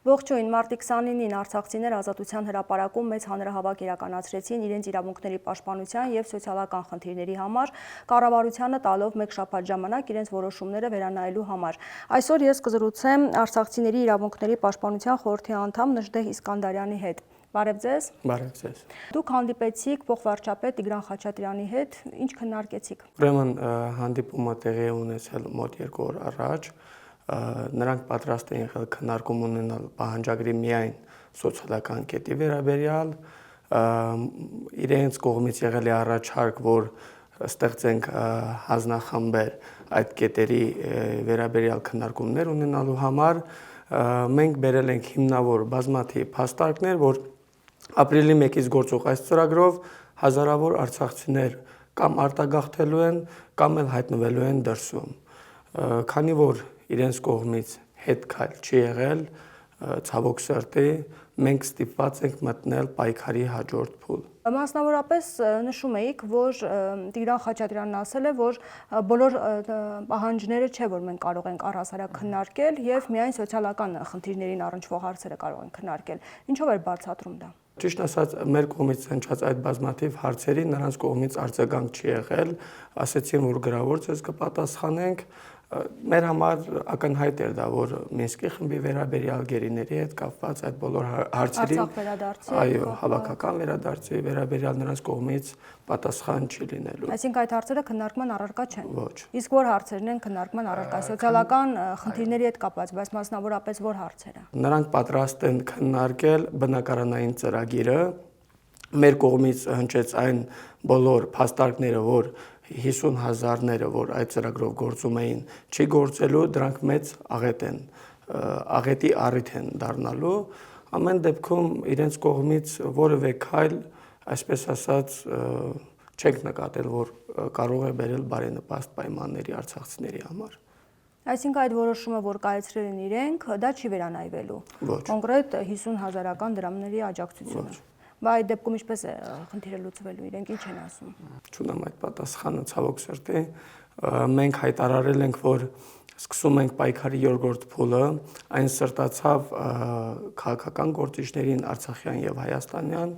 Ողջույն, մարտի 29-ին արցախցիներ Ազատության հրապարակում մեծ հանրահավաք իրականացրեցին իրենց իրավունքների պաշտպանության և սոցիալական խնդիրների համար, կառավարությանը տալով մեկ շաբաթ ժամանակ իրենց որոշումները վերանայելու համար։ Այսօր ես կզրուցեմ արցախցիների իրավունքների պաշտպանության խորհրդի անդամ Նժդեհ Իսկանդարյանի հետ։ Բարև ձեզ։ Բարև ձեզ։ Դուք հանդիպեցիք փոխվարչապետ Տիգրան Խաչատրյանի հետ, ինչ քննարկեցիք։ Ուրեմն հանդիպումը տեղի է ունեցել մոտ 2 օր առաջ։ Նրանք պատրաստ են եղել քննարկում ունենալ պահանջագրի միայն սոցիալական կետի վերաբերյալ, իրենց կողմից եղել է առաջարկ, որ ստեղծենք հանձնախմբեր այդ կետերի վերաբերյալ քննարկումներ ունենալու համար։ Մենք բերել ենք հիմնավոր բազմաթիվ փաստարկներ, որ ապրիլի 1-ից գործող այս ծրագրով հազարավոր արցախցիներ կամ արտագաղթելու են, կամ էլ հայտնվելու են դրսում։ Քանի որ իրենց կողմից հետքայլ չի եղել, ցավոք սրտի, մենք ստիպված ենք մտնել պայքարի հաջորդ փուլ։ Մասնավորապես նշում էիք, որ Տիգրան Խաչատրյանն ասել է, որ բոլոր պահանջները չէ, որ մենք կարող ենք առհասարակ քննարկել եւ միայն սոցիալական խնդիրներին առնչվող հարցերը կարող ենք քննարկել։ Ինչով էր բացատրում դա։ Ճիշտ ասած, մեր կողմից հնչած այդ բազմաթիվ հարցերի նրանց կողմից արձագանք չի եղել, ասեցին, որ գրավոր ցես կպատասխանենք։ Մեր համար ակնհայտ էր դա, որ Մինսկի խմբի վերաբերյալ գերիների հետ կապված այդ բոլոր հարցերին, այո, հավաքական վերադարձի վերաբերյալ նրանց կողմից պատասխան չի լինելու։ Այսինքն այդ հարցերը քննարկման առարկա չեն։ Ոչ։ Իսկ որ հարցերն են քննարկման առարկա, սոցիալական խնդիրների հետ կապված, բայց մասնավորապես որ հարցերը։ Նրանք պատրաստ են քննարկել բնակարանային ծրագիրը, մեր կողմից հնչեց այն բոլոր փաստարկները, որ 50,000-ները, որ այդ ծրագրով գործում էին, չի գործելու, դրանք մեծ աղետ են, աղետի առիթ են դառնալու, ամեն դեպքում իրենց կողմից որևէ քայլ, այսպես ասած, չենք նկատել, որ կարող է բերել բարենպաստ պայմանների արցախցիների համար։ Այսինքն այդ որոշումը, որ կայացրել են իրենք, դա չի վերանայվելու։ Ոչ։ Կոնկրետ 50,000-ական դրամների աջակցությունը։ Բայց այդ դեպքում ինչպես է խնդիրը լուծվելու, իրենք ինչ են ասում։ Չունեմ այդ պատասխանը, ցավոք սրտի։ Մենք հայտարարել ենք, որ սկսում ենք պայքարի երկրորդ փուլը, այն սրտացավ քաղաքական գործիչներին արցախյան եւ հայաստանյան,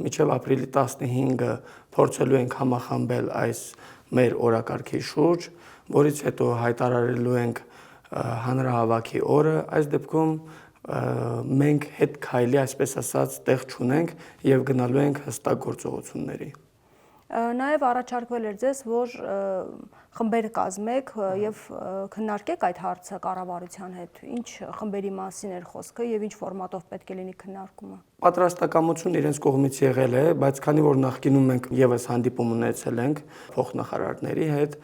մինչեւ ապրիլի 15-ը փորձելու ենք համախմբել այս մեր օրակարգի շուրջ, որից հետո հայտարարելու ենք հանրահավաքի օրը, այս դեպքում մենք հետ քայլի, այսպես ասած, տեղ չունենք եւ գնալու ենք հստակ գործողությունների։ Նաեւ առաջարկվել էր ձեզ, որ խմբեր կազմեք եւ քննարկեք այդ հարցը կառավարության հետ։ Ինչ խմբերի մասին էր խոսքը եւ ինչ ֆորմատով պետք է լինի քննարկումը։ Պատրաստակամություն իրենց կողմից եղել է, բայց քանի որ նախկինում մենք եւս հանդիպում ունեցել ենք փոխնախարարների հետ,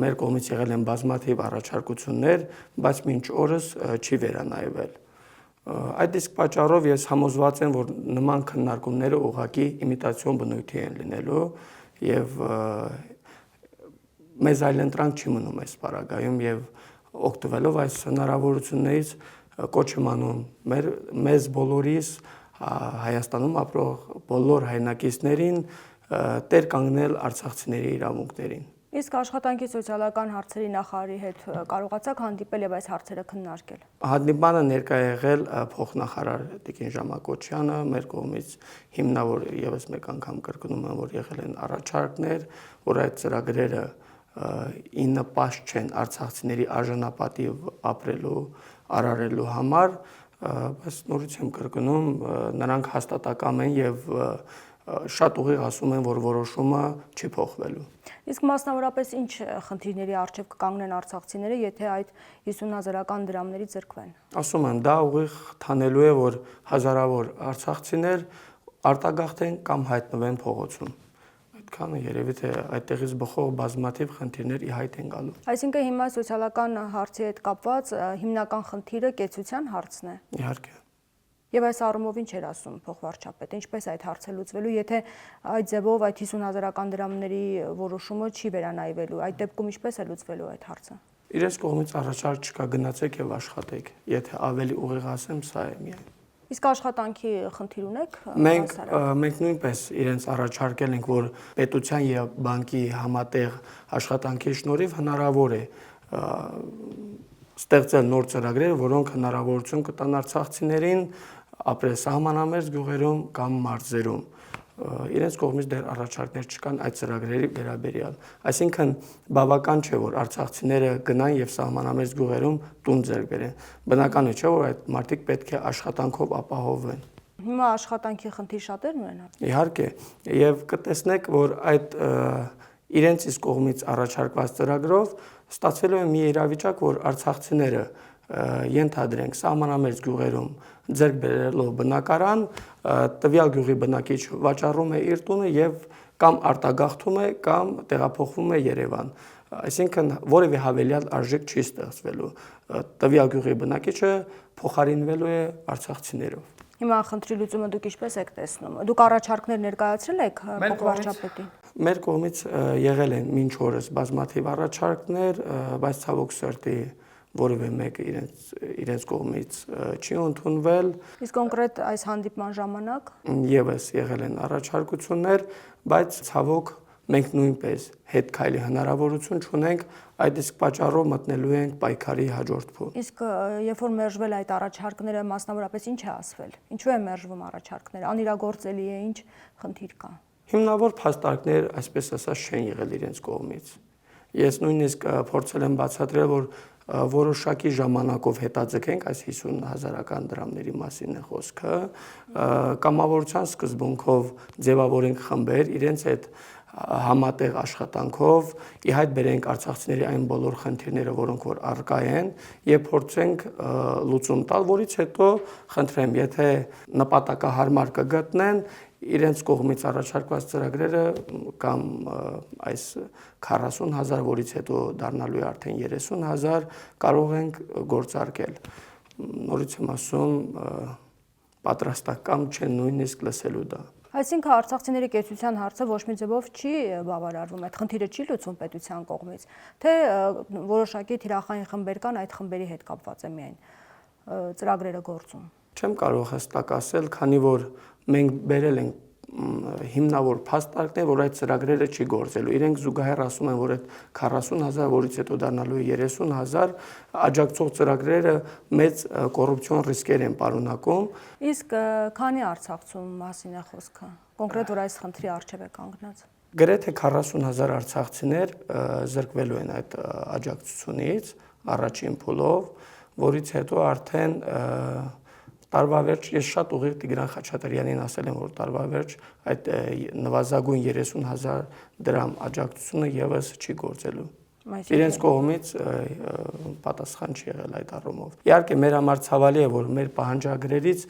մեր կողմից եղել են բազմաթիվ առաջարկություններ, բայց մինչ օրս չի վերանայվել։ Այդ իսկ պատճառով ես համոզված եմ, որ նման քննարկումները ուղղակի իմիտացիոն բնույթի են լինելու եւ մեզ այլընտրանք չի մնում այս պարագայում եւ օգտվելով այս հնարավորություններից կոչ եմ անում մեզ բոլորիս Հայաստանում ապրող բոլոր հայրենակիցներին տեր կանգնել արցախցիների իրավունքներին։ Իսկ աշխատանքի սոցիալական հարցերի նախարարի հետ կարողացաք հանդիպել եւ այս հարցերը քննարկել։ Հանդիպանը ներկա եղել փոխնախարար Տիկին Ժամակոչյանը, մեր կողմից հիմնավոր եւս մեկ անգամ կրկնում եմ, որ եղել են առաջարկներ, որ այդ ծրագրերը ի նպաստ չեն արցախցիների արժանապատիվ ապրելու, արարելու համար, բայց նորից եմ կրկնում, նրանք հաստատակամ են եւ շատ ուղիղ ասում են, որ որոշումը չի փոխվելու։ Իսկ մասնավորապես ինչ խնդիրների առջև կկանգնեն արցախցիները, եթե այդ 50,000-ական դրամներից զրկվեն։ Ասում եմ, դա ուղիղ թանելու է, որ հազարավոր արցախցիներ արտագաղթեն կամ հայտնվեն փողոցում։ Այդքանը երևի թե այդտեղից բխող բազմաթիվ խնդիրներ ի հայտ են գալու։ Այսինքն հիմա սոցիալական հարցի հետ կապված հիմնական խնդիրը կեցության հարցն է։ Իհարկե։ Եվ այս առումով ինչ էր ասում փոխվարչապետը, ինչպես այդ հարցը լուծվելու, եթե այդ ձևով այդ 50,000-ական դրամների որոշումը չի վերանայվելու, այդ դեպքում ինչպես է լուծվելու այդ հարցը։ Իրենց կողմից առաջարկ չկա, գնացեք եւ աշխատեք, եթե ավելի ուղիղ ասեմ, սա է միայն։ Իսկ աշխատանքի խնդիր ունեք։ Մենք նույնպես իրենց առաջարկել ենք, որ պետության եւ բանկի համատեղ աշխատանքի շնորհիվ հնարավոր է ստեղծել նոր ծրագրեր, որոնք հնարավորություն կտան արցախցիներին ապրել սահմանամերձ գյուղերում կամ մարզերում։ Իրենց կողմից դեռ առաջարկներ չկան այդ ծրագրերի վերաբերյալ։ Այսինքն բավական չէ, որ արցախցիները գնան եւ սահմանամերձ գյուղերում տուն ձեռք բերեն։ Բնական է, չէ, որ այդ մարդիկ պետք է աշխատանքով ապահովվեն։ Հիմա աշխատանքի խնդիր շատերն ունենան։ Իհարկե, եւ կտեսնեք, որ այդ իրենց իսկ կողմից առաջարկված ծրագրով ստացվելու է մի իրավիճակ, որ արցախցիները ենթադրենք սահմանամերձ գյուղերում ձեռք բերելով բնակարան, տվյալ գյուղի բնակիչ վաճառում է իր տունը եւ կամ արտագաղթում է կամ տեղափոխվում է Երևան։ Այսինքն որևէ հավելյալ արժեք չի ստեղծվելու։ Տվյալ գյուղի բնակիչը փոխարինվելու է արցախցիներով։ Հիմա խնդրի լուծումը դուք ինչպես եք տեսնում։ Դուք առաջարկներ ներկայացրել եք փոխվարչապետին։ Մեր կողմից եղել են մինչ օրս բազմաթիվ առաջարկներ, բայց ցավոք սրտի որևէ մեկը իրենց կողմից չի ընդունվել։ Իսկ կոնկրետ այս հանդիպման ժամանակ Եվս եղել են առաջարկություններ, բայց ցավոք մենք նույնպես հետ քայլի հնարավորություն չունենք, այդ իսկ պատճառով մտնելու ենք պայքարի հաջորդ փուլ։ Իսկ երբ որ մերժվել այդ առաջարկները, մասնավորապես ինչ է ասվել։ Ինչու է մերժվում առաջարկները։ Անիրագործելի է, ինչ խնդիր կա։ Հիմնավոր փաստարկներ, այսպես ասած, չեն եղել իրենց կողմից։ Ես նույնիսկ փորձել եմ բացատրել, որ որոշակի ժամանակով հետաձգենք, այս 50,000 դրամների մասին է խոսքը, կամավորության սկզբունքով ձևավորենք խմբեր, իրենց հետ համատեղ աշխատանքով ի հայտ բերենք արցախցիների այն բոլոր խնդիրները, որոնք որ առկա են, եւ փորձենք լուծում տալ, որից հետո խնդրեմ, եթե նպատակահարմար կգտնեն, իրենց կողմից առաջարկված ծրագրերը կամ այս 40,000, որից հետո դառնալու է արդեն 30,000, կարող ենք գործարկել։ Նորից եմ ասում, պատրաստական չեն նույնիսկ լսելու դա։ Այսինքն արցախցիների կեցության հարցը ոչ մի ձևով չի բավարարվում, այդ խնդիրը չի լուծվում պետության կողմից, թե որոշակի թիրախային խմբեր կան, այդ խմբերի հետ կապված է միայն ծրագրերը գործում։ Չեմ կարող հստակ ասել, քանի որ մենք բերել ենք հիմնավոր փաստարկներ, որ այդ ծրագրերը չի գործելու։ Իրենք զուգահեռ ասում են, որ այդ 40,000, որից հետո դառնալու է 30,000, աջակցող ծրագրերը մեծ կոռուպցիոն ռիսկեր են պարունակում։ Իսկ քանի արցախցու մասին է խոսքը։ Կոնկրետ որ այս խնդրի առջև է կանգնած։ Գրեթե 40,000 արցախցիներ զրկվելու են այդ աջակցությունից առաջին փուլով, որից հետո արդեն տարվա վերջ, ես շատ ուղիղ Տիգրան Խաչատրյանին ասել եմ, որ տարվա վերջ այդ նվազագույն 30,000 դրամ աջակցությունը եւս չի գործելու։ Իրենց կողմից պատասխան չի եղել այդ առումով։ Իհարկե մեր համար ցավալի է, որ մեր պահանջագրերից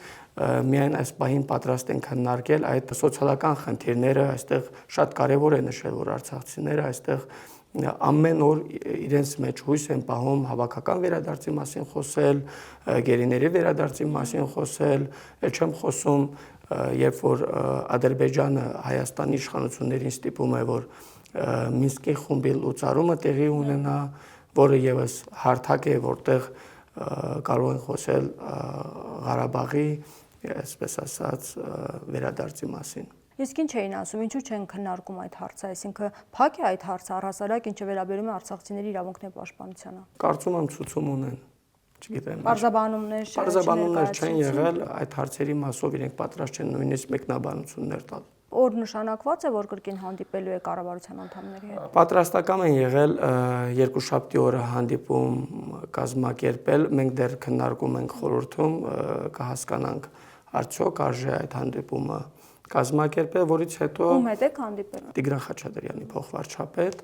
միայն այս պահին պատրաստ են քննարկել այդ սոցիալական խնդիրները, այստեղ շատ կարևոր է նշել, որ արցախցիները այստեղ ամեն օր իրենց մեջ հույս են պահում հավաքական վերադարձի մասին խոսել, գերիների վերադարձի մասին խոսել, չեմ խոսում, երբ որ Ադրբեջանը Հայաստանի իշխանություններին ստիպում է, որ Մինսկի խումբի լուծարումը տեղի ունենա, որը եւս հարթակ է, որտեղ կարող են խոսել Ղարաբաղի, այսպես ասած, վերադարձի մասին։ Իսկ ինչ էին ասում, ինչու չեն քննարկում այդ հարցը, այսինքն փակ է այդ հարցը առհասարակ, ինչը վերաբերում է արցախցիների իրավունքների պաշտպանությանը։ Կարծում եմ ցուցում ունեն, չգիտեմ։ Պարզաբանումներ չեն եղել, այդ հարցերի մասով իրենք պատրաստ չեն նույնիսկ մեկնաբանություններ տալ։ Օր նշանակված է, որ կրկին հանդիպելու է կառավարության անդամների հետ։ Պատրաստական են եղել երկուշաբթի օրը հանդիպում կազմակերպել, մենք դեռ քննարկում ենք խորհրդում, կհասկանանք արդյոք արժե այդ հանդիպումը կազմակերպել, որից հետո Ում հետ եք հանդիպել։ Տիգրան Խաչատրյանի փոխվարչապետ,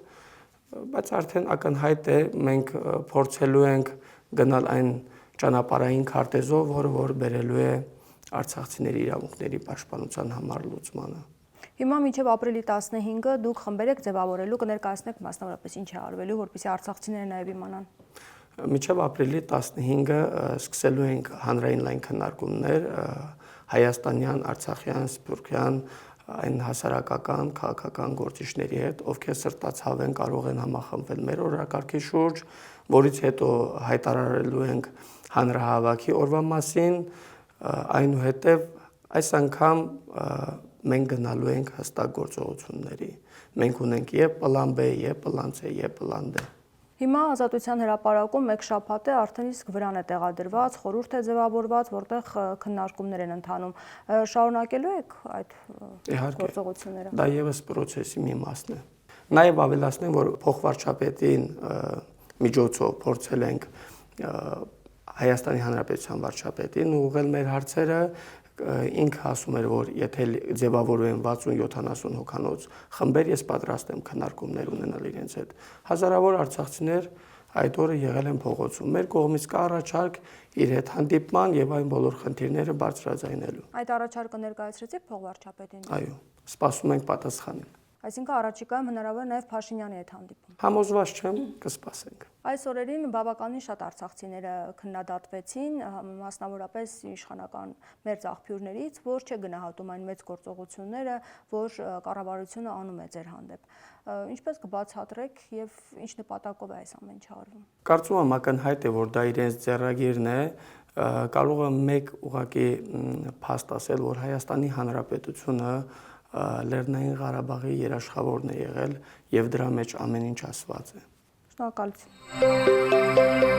բայց արդեն ակնհայտ է, մենք փորձելու ենք գնալ այն ճանապարհային քարտեզով, որը որ բերելու է արցախցիների իրավունքների պաշտպանության համար լուծմանը։ Հիմա մինչև ապրիլի 15-ը դուք խմբեր եք ձևավորելու, կներկայացնեք մասնավորապես ինչ է արվելու, որպեսզի արցախցիները նաև իմանան։ Մինչև ապրիլի 15-ը սկսելու ենք հանրային լայն քննարկումներ հայաստանյան, արցախյան, սփյուռքյան այն հասարակական, քաղաքական գործիչների հետ, ովքեր սրտացավ են կարող են համախմբվել մեր օրակարգի շուրջ, որից հետո հայտարարելու ենք հանրահավաքի օրվա մասին, այնուհետև այս անգամ մենք գնալու ենք հստակ գործողությունների։ Մենք ունենք եւ պլան B, եւ պլան C, եւ պլան D։ Հիմա Ազատության հրապարակում մեկ շաբաթ է արդեն իսկ վրան է տեղադրված, խորհուրդ է ձևավորված, որտեղ քննարկումներ են ընթանում։ Շարունակելու եք այդ գործողությունները։ Դա եւս process-ի մի մասն է։ Նաեւ ավելացնեմ, որ փոխվարչապետին միջոցով փորձել ենք Հայաստանի Հանրապետության վարչապետին ուղղել մեր հարցերը, ինքը ասում էր, որ եթե ձևավորվեն 60-70 հոգանոց խմբեր, ես պատրաստ եմ քննարկումներ ունենալ իրենց հետ։ Հազարավոր արցախցիներ այդ օրը եղել են փողոցում։ Մեր կողմից կա առաջարկ իր հետ հանդիպման եւ այն բոլոր խնդիրները բարձրաձայնելու։ Այդ առաջարկը ներկայացրեցիք փոխվարչապետին։ Այո, սպասում ենք պատասխանին։ Այսինքն առաջիկայում հնարավոր է նաև Փաշինյանի հետ հանդիպում։ Համոզված չեմ, կսպասենք։ Այս օրերին բավականին շատ արցախցիները քննադատվեցին, մասնավորապես իշխանական մերձ աղբյուրներից, որ չգնահատում այն մեծ գործողությունները, որ կառավարությունը անում է ձեր հանդեպ։ Ինչպես կբացատրեք եւ ինչ նպատակով է այս ամեն ինչը արվում։ Կարծում եմ ակնհայտ է, որ դա իրենց ձեռագիրն է, կարող եմ մեկ ուղղակի փաստ ասել, որ Հայաստանի Հանրապետությունը Լեռնային Ղարաբաղի երաշխավորն է եղել եւ դրա մեջ ամեն ինչ ասված է։ Շնորհակալություն։